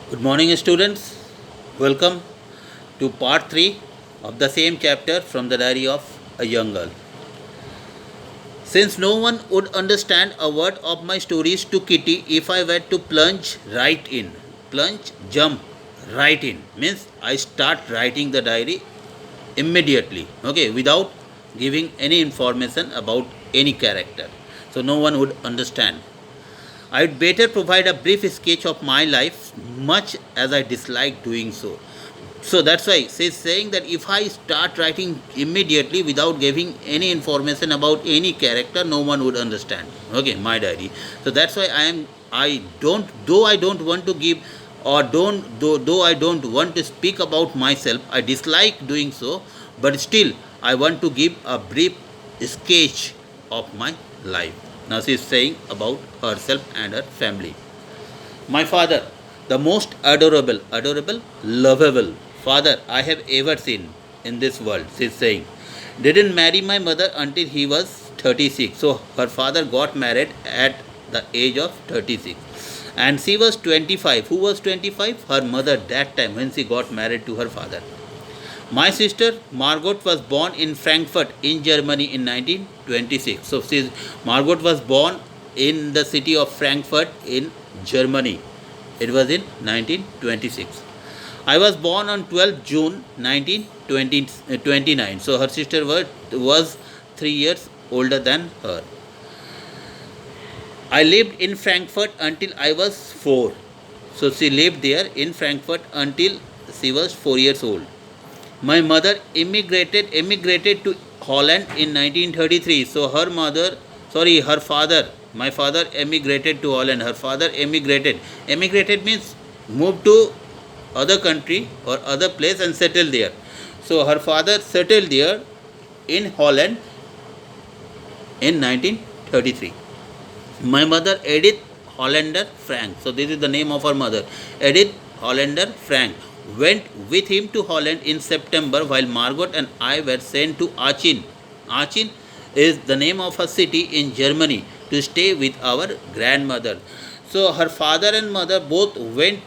Good morning, students. Welcome to part 3 of the same chapter from the diary of a young girl. Since no one would understand a word of my stories to Kitty if I were to jump right in, means I start writing the diary immediately, okay, without giving any information about any character. So no one would understand. I'd better provide a brief sketch of my life, much as I dislike doing so. So that's why she's saying that if I start writing immediately without giving any information about any character, no one would understand. Okay, my diary. So that's why I don't want to give or though I don't want to speak about myself, I dislike doing so, but still I want to give a brief sketch of my life. Now she is saying about herself and her family. My father, the most adorable, lovable father I have ever seen in this world, she is saying, didn't marry my mother until he was 36. So her father got married at the age of 36. And she was 25. Who was 25? Her mother that time when she got married to her father. My sister Margot was born in Frankfurt in Germany in 1926. So Margot was born in the city of Frankfurt in Germany. It was in 1926. I was born on 12th June 1929. So her sister was 3 years older than her. I lived in Frankfurt until I was 4. So she lived there in Frankfurt until she was 4 years old. My mother emigrated to Holland in 1933. So her father, my father emigrated to Holland. Her father emigrated. Emigrated means moved to other country or other place and settled there. So her father settled there in Holland in 1933. My mother Edith Hollander Frank. So this is the name of her mother, Edith Hollander Frank, went with him to Holland in September while Margot and I were sent to Aachen. Aachen is the name of a city in Germany to stay with our grandmother. So her father and mother both went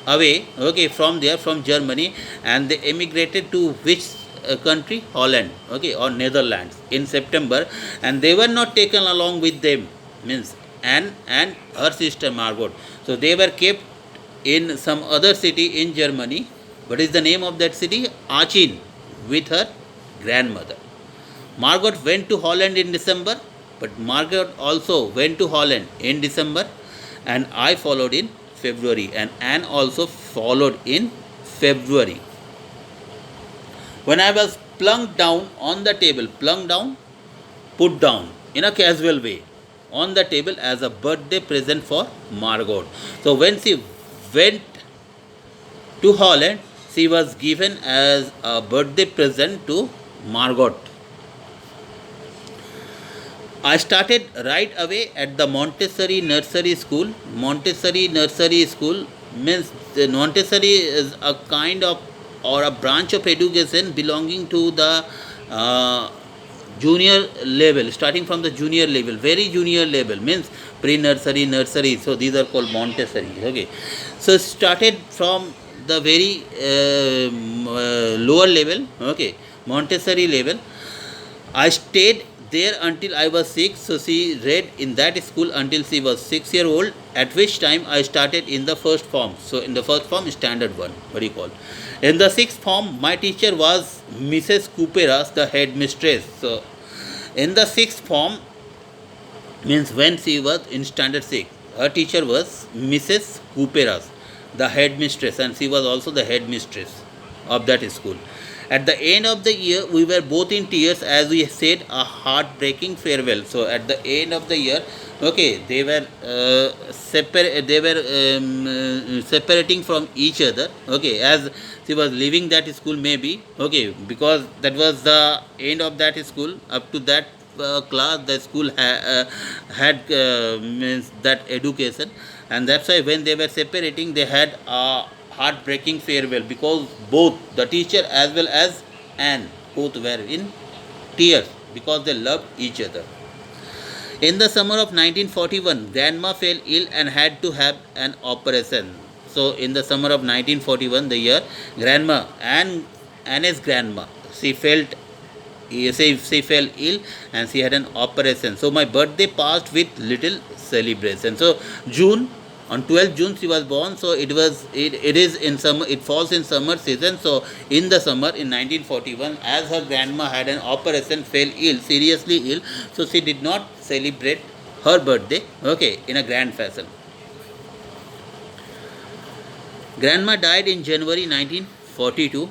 away, okay, from there, from Germany, and they emigrated to which country? Holland, okay, or Netherlands in September, and they were not taken along with them, means Anne and her sister Margot. So they were kept in some other city in Germany. What is the name of that city? Aachen, with her grandmother. Margot went to Holland in December, but Margot also went to Holland in December, and I followed in February, and Anne also followed in February. When I was plunked down on the table, plunked down, put down in a casual way on the table as a birthday present for Margot. So when she went to Holland, she was given as a birthday present to Margot. I started right away at the Montessori Nursery School. Montessori Nursery School means the Montessori is a kind of or a branch of education belonging to the junior level, starting from the junior level, very junior level, means pre-nursery, nursery. So these are called Montessori. Okay, so started from the very lower level. Okay, Montessori level. I stayed there until I was 6. So she read in that school until she was 6 years old, at which time I started in the first form. So in the first form, standard 1, what do you call. In the sixth form, my teacher was Mrs. Cooperas, the headmistress. So in the sixth form, means when she was in standard 6, her teacher was Mrs. Cooperas, the headmistress, and she was also the headmistress of that school. At the end of the year, we were both in tears as we said a heartbreaking farewell. So at the end of the year, okay, they were separating from each other. Okay, as she was leaving that school, maybe, okay, because that was the end of that school. Up to that class, the school had means that education, and that's why when they were separating, they had a heartbreaking farewell because both the teacher as well as Anne both were in tears because they loved each other. In the summer of 1941, grandma fell ill and had to have an operation. So in the summer of 1941, the year, grandma and Anne's grandma, she felt she fell ill and she had an operation. So my birthday passed with little celebration. So June, on 12th June she was born. So it is in summer, it falls in summer season. So in the summer in 1941, as her grandma had an operation, fell ill, seriously ill, so she did not celebrate her birthday, okay, in a grand fashion. Grandma died in January 1942,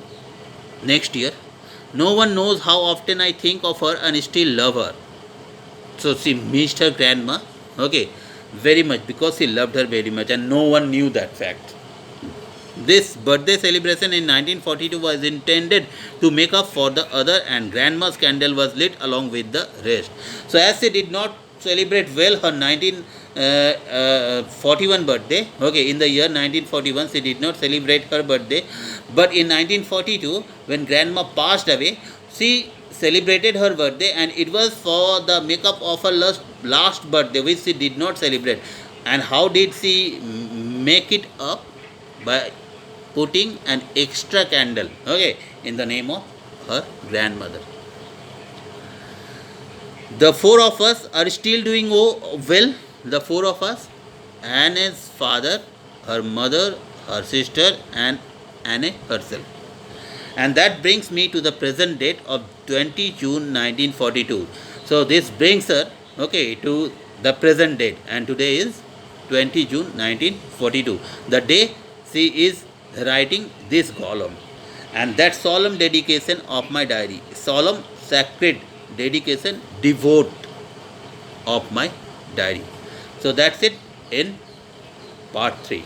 next year. No one knows how often I think of her and still love her. So she missed her grandma, okay, very much, because she loved her very much, and no one knew that fact. This birthday celebration in 1942 was intended to make up for the other, and grandma's candle was lit along with the rest. So as she did not celebrate well her 1941 birthday, okay, in the year 1941 she did not celebrate her birthday, but in 1942 when grandma passed away, she celebrated her birthday, and it was for the makeup of her last birthday which she did not celebrate. And how did she make it up? By putting an extra candle, okay, in the name of her grandmother. The four of us are still doing well. The four of us: Anne's father, her mother, her sister, and Anne herself. And that brings me to the present date of 20 June 1942. So this brings her, okay, to the present date, and today is 20 June 1942, the day she is writing this column. And that solemn dedication of my diary, solemn sacred dedication, devote of my diary. So that's it in part 3.